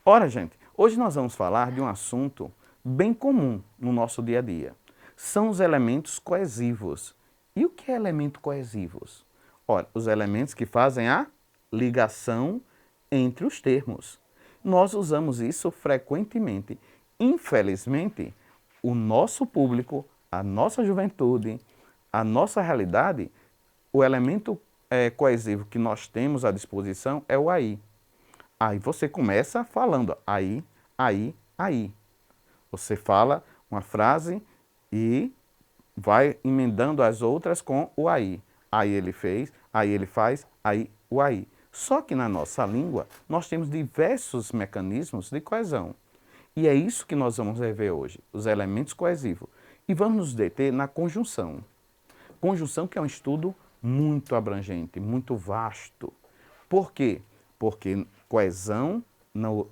Ora, gente, hoje nós vamos falar de um assunto bem comum no nosso dia a dia. São os elementos coesivos. E o que é elemento coesivos? Ora, os elementos que fazem a ligação entre os termos. Nós usamos isso frequentemente. Infelizmente, o nosso público, a nossa juventude, a nossa realidade, o elemento coesivo que nós temos à disposição é o aí. Aí você começa falando aí, aí, aí. Você fala uma frase e vai emendando as outras com o aí. Aí ele fez, aí ele faz, aí o aí. Só que na nossa língua nós temos diversos mecanismos de coesão. E é isso que nós vamos rever hoje, os elementos coesivos. E vamos nos deter na conjunção. Conjunção que é um estudo muito abrangente, muito vasto. Por quê? Porque coesão,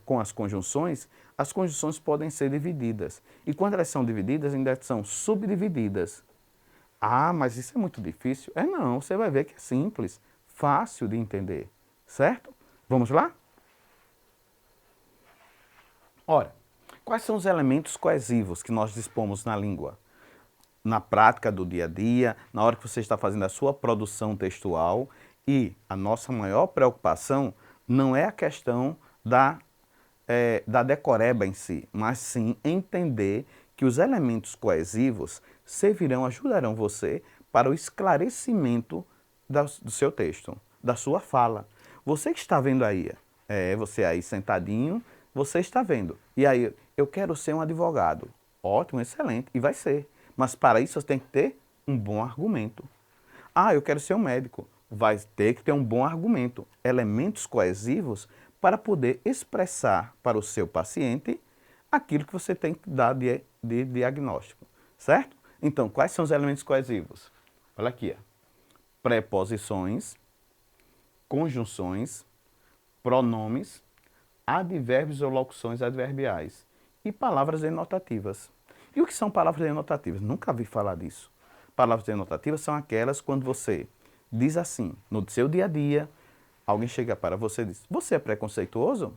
com as conjunções podem ser divididas. E quando elas são divididas, ainda são subdivididas. Ah, mas isso é muito difícil. É não, você vai ver que é simples, fácil de entender. Certo? Vamos lá? Ora, quais são os elementos coesivos que nós dispomos na língua? Na prática do dia a dia, na hora que você está fazendo a sua produção textual, e a nossa maior preocupação não é a questão da decoreba em si, mas sim entender que os elementos coesivos servirão, ajudarão você para o esclarecimento do seu texto, da sua fala. Você que está vendo aí, você aí sentadinho, você está vendo. E aí, eu quero ser um advogado. Ótimo, excelente, e vai ser. Mas para isso você tem que ter um bom argumento. Ah, eu quero ser um médico. Vai ter que ter um bom argumento, elementos coesivos para poder expressar para o seu paciente aquilo que você tem que dar de diagnóstico, certo? Então, quais são os elementos coesivos? Olha aqui, ó. Preposições, conjunções, pronomes, advérbios ou locuções adverbiais e palavras denotativas. E o que são palavras denotativas? Nunca vi falar disso. Palavras denotativas são aquelas quando você diz assim, no seu dia a dia, alguém chega para você e diz, você é preconceituoso?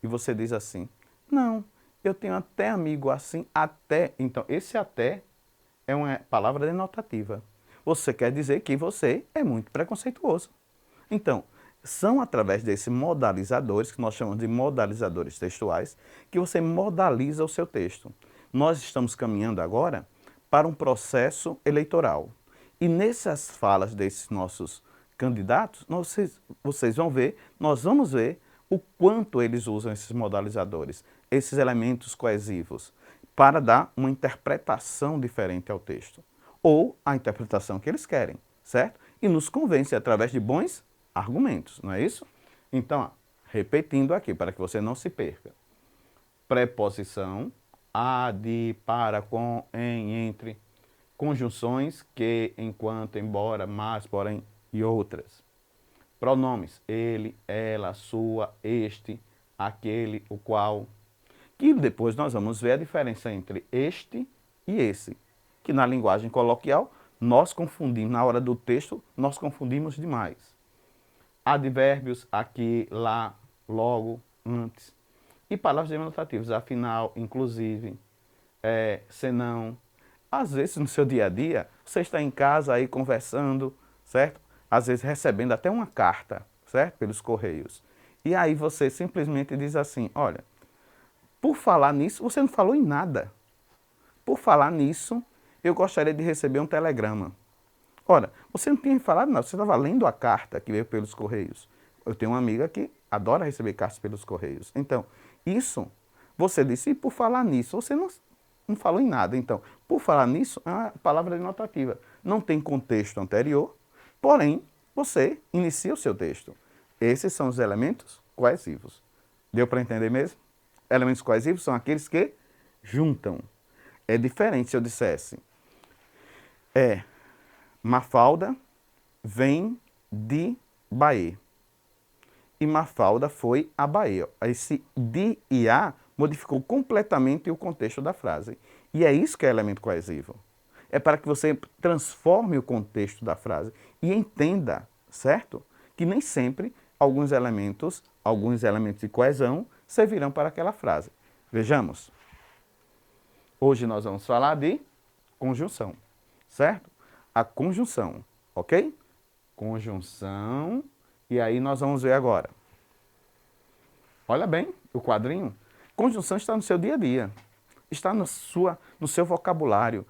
E você diz assim, não, eu tenho até amigo assim, até. Então, esse até é uma palavra denotativa. Você quer dizer que você é muito preconceituoso. Então, são através desses modalizadores, que nós chamamos de modalizadores textuais, que você modaliza o seu texto. Nós estamos caminhando agora para um processo eleitoral. E nessas falas desses nossos candidatos, vocês vão ver, nós vamos ver o quanto eles usam esses modalizadores, esses elementos coesivos, para dar uma interpretação diferente ao texto. Ou a interpretação que eles querem, certo? E nos convence através de bons argumentos, não é isso? Então, ó, repetindo aqui, para que você não se perca. Preposição, a, de, para, com, em, entre. Conjunções, que, enquanto, embora, mas, porém e outras. Pronomes, ele, ela, sua, este, aquele, o qual. Que depois nós vamos ver a diferença entre este e esse, que na linguagem coloquial nós confundimos, na hora do texto, nós confundimos demais. Advérbios, aqui, lá, logo, antes. E palavras denotativas, afinal, inclusive, senão. Às vezes, no seu dia a dia, você está em casa aí conversando, certo? Às vezes recebendo até uma carta, certo? Pelos correios. E aí você simplesmente diz assim, olha, por falar nisso, você não falou em nada. Por falar nisso, eu gostaria de receber um telegrama. Ora, você não tinha falado nada, você estava lendo a carta que veio pelos correios. Eu tenho uma amiga que adora receber cartas pelos correios. Então, isso, você disse, e por falar nisso, você não falou em nada. Então, por falar nisso, é uma palavra denotativa. Não tem contexto anterior, porém, você inicia o seu texto. Esses são os elementos coesivos. Deu para entender mesmo? Elementos coesivos são aqueles que juntam. É diferente se eu dissesse, Mafalda vem de Bahia. E Mafalda foi a Bahia. Esse de e a modificou completamente o contexto da frase. E é isso que é elemento coesivo. É para que você transforme o contexto da frase e entenda, certo? Que nem sempre alguns elementos de coesão servirão para aquela frase. Vejamos. Hoje nós vamos falar de conjunção, certo? A conjunção, ok? Conjunção, e aí nós vamos ver agora. Olha bem o quadrinho. Conjunção está no seu dia a dia, está no seu vocabulário,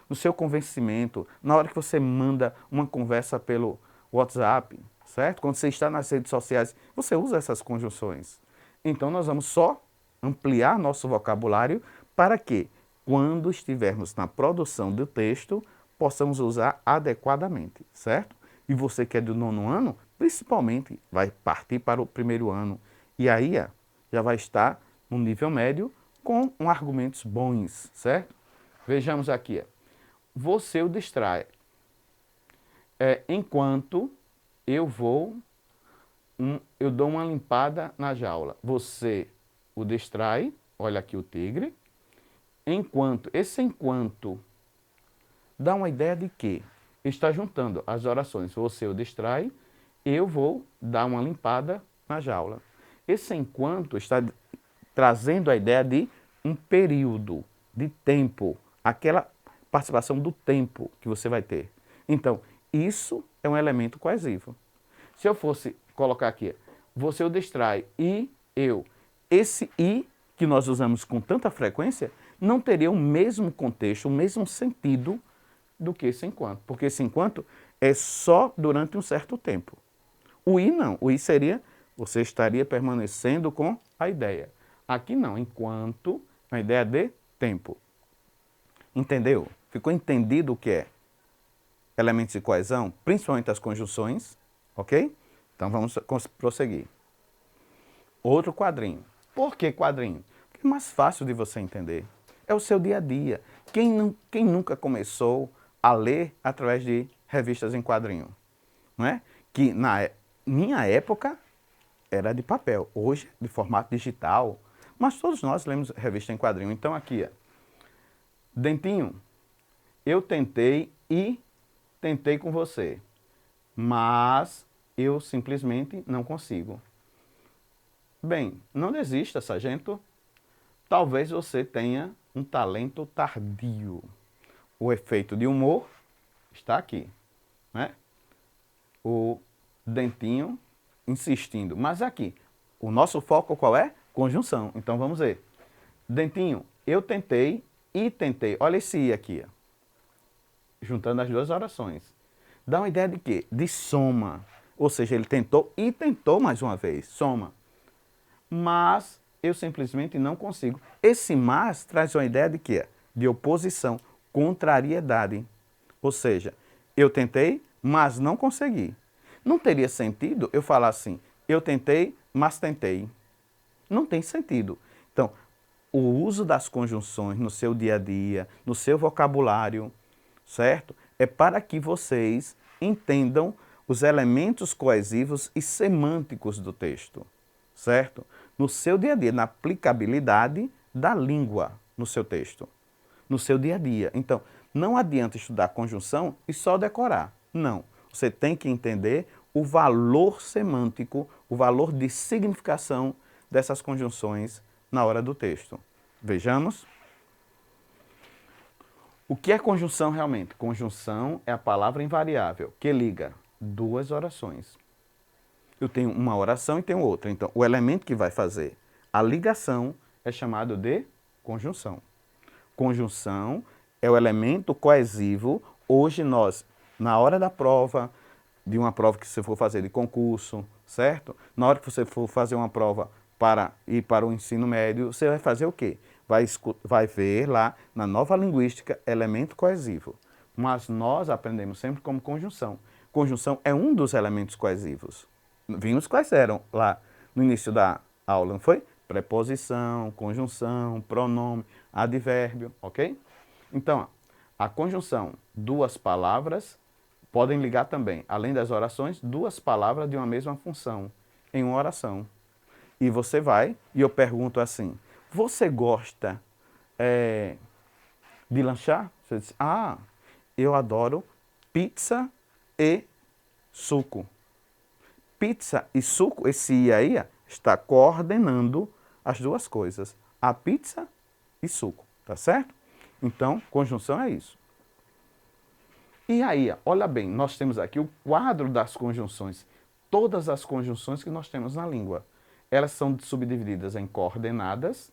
no seu convencimento, na hora que você manda uma conversa pelo WhatsApp, certo? Quando você está nas redes sociais, você usa essas conjunções. Então nós vamos só ampliar nosso vocabulário para que, quando estivermos na produção do texto, possamos usar adequadamente, certo? E você que é do 9º ano, principalmente, vai partir para o 1º ano. E aí já vai estar no nível médio com argumentos bons, certo? Vejamos aqui. Você o distrai. Enquanto eu dou uma limpada na jaula. Você o distrai, olha aqui o tigre. Esse enquanto dá uma ideia de que está juntando as orações. Você o distrai, eu vou dar uma limpada na jaula. Esse enquanto está trazendo a ideia de um período, de tempo, aquela participação do tempo que você vai ter. Então, isso é um elemento coesivo. Se eu fosse colocar aqui, você o distrai e eu, esse e que nós usamos com tanta frequência, não teria o mesmo contexto, o mesmo sentido do que esse enquanto. Porque esse enquanto é só durante um certo tempo. O i não. O i seria, você estaria permanecendo com a ideia. Aqui não, enquanto, a ideia de tempo. Entendeu? Ficou entendido o que é elementos de coesão, principalmente as conjunções, ok? Então vamos prosseguir. Outro quadrinho. Por que quadrinho? Porque é mais fácil de você entender. É o seu dia a dia. Quem nunca começou a ler através de revistas em quadrinho? Não é? Que na minha época era de papel, hoje de formato digital, mas todos nós lemos revista em quadrinho. Então aqui, Dentinho, eu tentei e tentei com você, mas eu simplesmente não consigo. Bem, não desista, sargento. Talvez você tenha um talento tardio. O efeito de humor está aqui, né? O Dentinho insistindo. Mas aqui, o nosso foco qual é? Conjunção. Então vamos ver. Dentinho, eu tentei e tentei. Olha esse i aqui, ó. Juntando as duas orações. Dá uma ideia de quê? De soma. Ou seja, ele tentou e tentou mais uma vez. Soma. Mas eu simplesmente não consigo. Esse mas traz uma ideia de quê? De oposição, contrariedade. Ou seja, eu tentei, mas não consegui. Não teria sentido eu falar assim, eu tentei, mas tentei. Não tem sentido. Então, o uso das conjunções no seu dia a dia, no seu vocabulário, certo? É para que vocês entendam os elementos coesivos e semânticos do texto, certo? No seu dia a dia, na aplicabilidade da língua no seu texto, no seu dia a dia. Então, não adianta estudar conjunção e só decorar. Não. Você tem que entender o valor semântico, o valor de significação dessas conjunções na hora do texto. Vejamos. O que é conjunção realmente? Conjunção é a palavra invariável que liga duas orações. Eu tenho uma oração e tenho outra. Então, o elemento que vai fazer a ligação é chamado de conjunção. Conjunção é o elemento coesivo. Hoje nós, na hora da prova, de uma prova que você for fazer de concurso, certo? Na hora que você for fazer uma prova para ir para o ensino médio, você vai fazer o quê? Vai ver lá na nova linguística elemento coesivo. Mas nós aprendemos sempre como conjunção. Conjunção é um dos elementos coesivos. Vimos quais eram lá no início da aula, não foi? Preposição, conjunção, pronome, advérbio, ok? Então, a conjunção, duas palavras, podem ligar também, além das orações, duas palavras de uma mesma função em uma oração. E você vai, e eu pergunto assim, você gosta de lanchar? Você diz, eu adoro pizza e suco. Pizza e suco, esse i aí, está coordenando as duas coisas, a pizza e suco, tá certo? Então, conjunção é isso. E aí, olha bem, nós temos aqui o quadro das conjunções. Todas as conjunções que nós temos na língua. Elas são subdivididas em coordenadas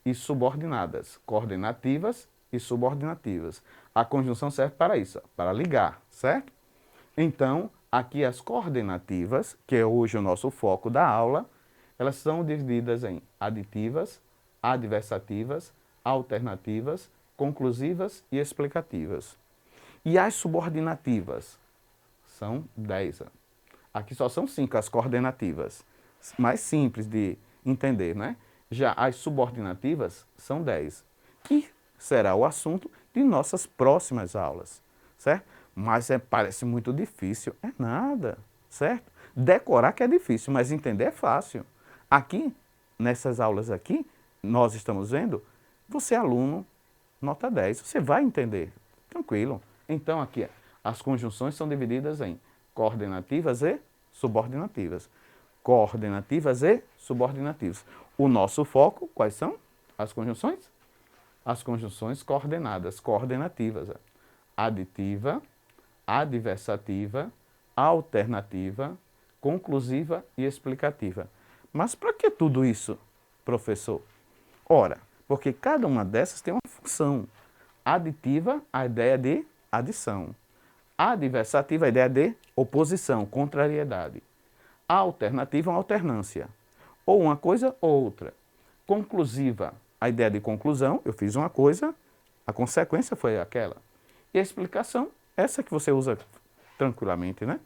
e subordinadas. Coordenativas e subordinativas. A conjunção serve para isso, para ligar, certo? Então, aqui as coordenativas, que é hoje o nosso foco da aula, elas são divididas em aditivas, adversativas, alternativas, conclusivas e explicativas. E as subordinativas? São 10. Aqui só são 5 as coordenativas. Mais simples de entender, né? Já as subordinativas são 10, que será o assunto de nossas próximas aulas, certo? Mas parece muito difícil. É nada, certo? Decorar que é difícil, mas entender é fácil. Aqui, nessas aulas aqui, nós estamos vendo, você é aluno, nota 10, você vai entender, tranquilo. Então, aqui, as conjunções são divididas em coordenativas e subordinativas. Coordenativas e subordinativas. O nosso foco, quais são as conjunções? As conjunções coordenadas, coordenativas. Aditiva, adversativa, alternativa, conclusiva e explicativa. Mas para que tudo isso, professor? Ora, porque cada uma dessas tem uma função. Aditiva, a ideia de adição. Adversativa, a ideia de oposição, contrariedade. Alternativa, uma alternância. Ou uma coisa ou outra. Conclusiva, a ideia de conclusão, eu fiz uma coisa, a consequência foi aquela. E a explicação, essa que você usa tranquilamente, né?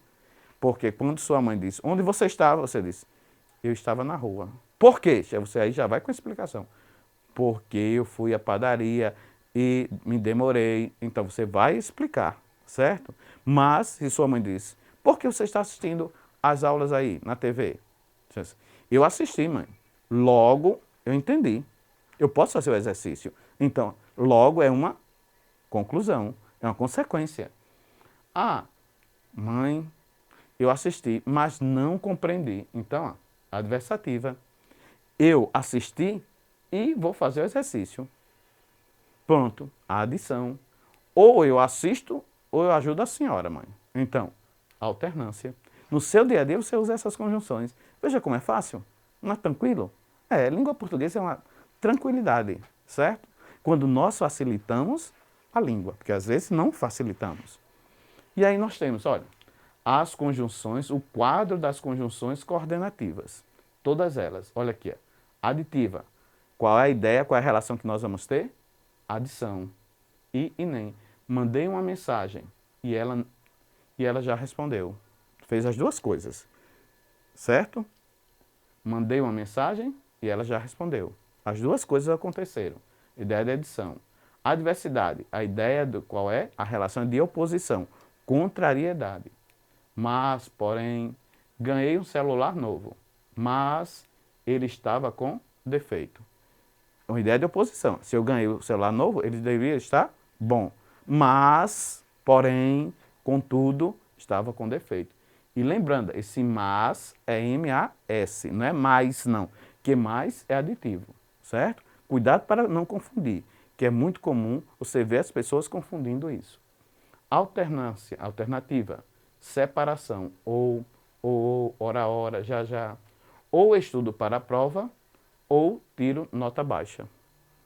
Porque quando sua mãe diz, onde você estava? Você diz, eu estava na rua. Por quê? Você aí já vai com a explicação. Porque eu fui à padaria e me demorei. Então você vai explicar, certo? Mas se sua mãe diz, por que você está assistindo às aulas aí na TV? Eu assisti, mãe. Logo, eu entendi. Eu posso fazer o exercício. Então, logo é uma conclusão, é uma consequência. Ah, mãe, eu assisti, mas não compreendi. Então, adversativa. Eu assisti e vou fazer o exercício. Pronto, a adição. Ou eu assisto, ou eu ajudo a senhora, mãe. Então, alternância. No seu dia a dia você usa essas conjunções. Veja como é fácil, não é tranquilo? Língua portuguesa é uma tranquilidade, certo? Quando nós facilitamos a língua, porque às vezes não facilitamos. E aí nós temos, olha, as conjunções, o quadro das conjunções coordenativas. Todas elas, olha aqui, aditiva. Qual é a ideia, qual é a relação que nós vamos ter? Adição. E nem. Mandei uma mensagem e ela já respondeu. Fez as duas coisas, certo? Mandei uma mensagem e ela já respondeu. As duas coisas aconteceram. Ideia de adição. Adversidade, a ideia do qual é a relação de oposição, contrariedade. Mas, porém, ganhei um celular novo, mas ele estava com defeito. Uma ideia de oposição. Se eu ganhei o celular novo, ele deveria estar bom. Mas, porém, contudo, estava com defeito. E lembrando, esse mas é M-A-S, não é mais não, que mais é aditivo, certo? Cuidado para não confundir, que é muito comum você ver as pessoas confundindo isso. Alternância, alternativa, separação, ou, ora, já. Ou estudo para a prova, ou tiro nota baixa.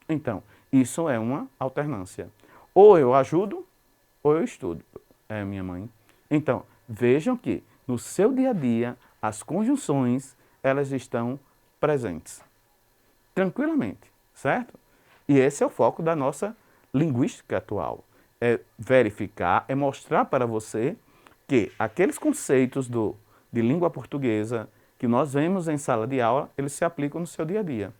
Então, isso é uma alternância. Ou eu ajudo, ou eu estudo. É, minha mãe. Então, vejam que no seu dia a dia, as conjunções, elas estão presentes. Tranquilamente, certo? E esse é o foco da nossa linguística atual. É verificar, é mostrar para você que aqueles conceitos de língua portuguesa que nós vemos em sala de aula, eles se aplicam no seu dia a dia.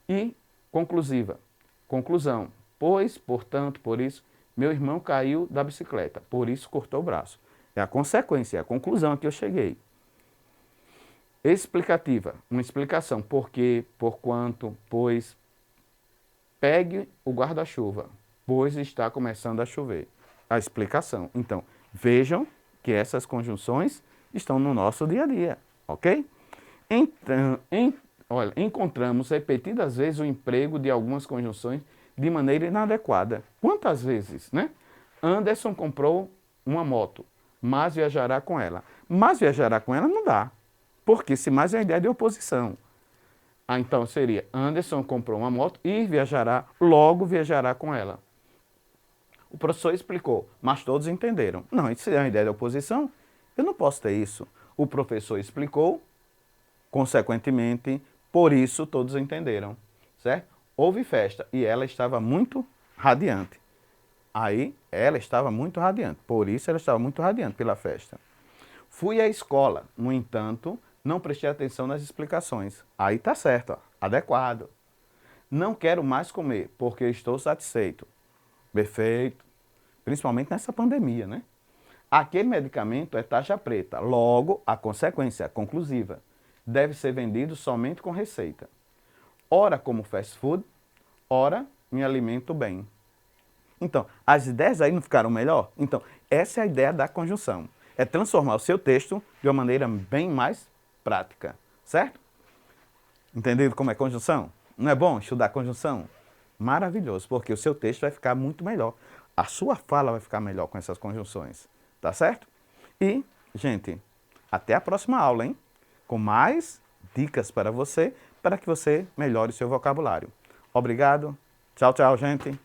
E conclusiva. Conclusão. Pois, portanto, por isso, meu irmão caiu da bicicleta, por isso cortou o braço. É a consequência, é a conclusão a que eu cheguei. Explicativa, uma explicação. Por quê, por quanto, pois. Pegue o guarda-chuva, pois está começando a chover. A explicação. Então, vejam que essas conjunções estão no nosso dia a dia, ok? Olha, encontramos repetidas vezes o emprego de algumas conjunções de maneira inadequada. Quantas vezes, né? Anderson comprou uma moto, mas viajará com ela. Mas viajará com ela não dá, porque se mais é a ideia de oposição. Ah, então seria Anderson comprou uma moto e viajará, logo viajará com ela. O professor explicou, mas todos entenderam. Não, isso é uma ideia de oposição? Eu não posso ter isso. O professor explicou, consequentemente, por isso todos entenderam, certo? Houve festa e ela estava muito radiante. Aí ela estava muito radiante, por isso ela estava muito radiante pela festa. Fui à escola, no entanto, não prestei atenção nas explicações. Aí tá certo, ó, adequado. Não quero mais comer, porque estou satisfeito. Perfeito. Principalmente nessa pandemia, né? Aquele medicamento é taxa preta, logo, a consequência conclusiva. Deve ser vendido somente com receita. Ora como fast food, ora me alimento bem. Então, as ideias aí não ficaram melhor? Então, essa é a ideia da conjunção. É transformar o seu texto de uma maneira bem mais prática, certo? Entendido como é conjunção? Não é bom estudar conjunção? Maravilhoso, porque o seu texto vai ficar muito melhor. A sua fala vai ficar melhor com essas conjunções, tá certo? E, gente, até a próxima aula, hein? Com mais dicas para que você melhore seu vocabulário. Obrigado. Tchau, tchau, gente.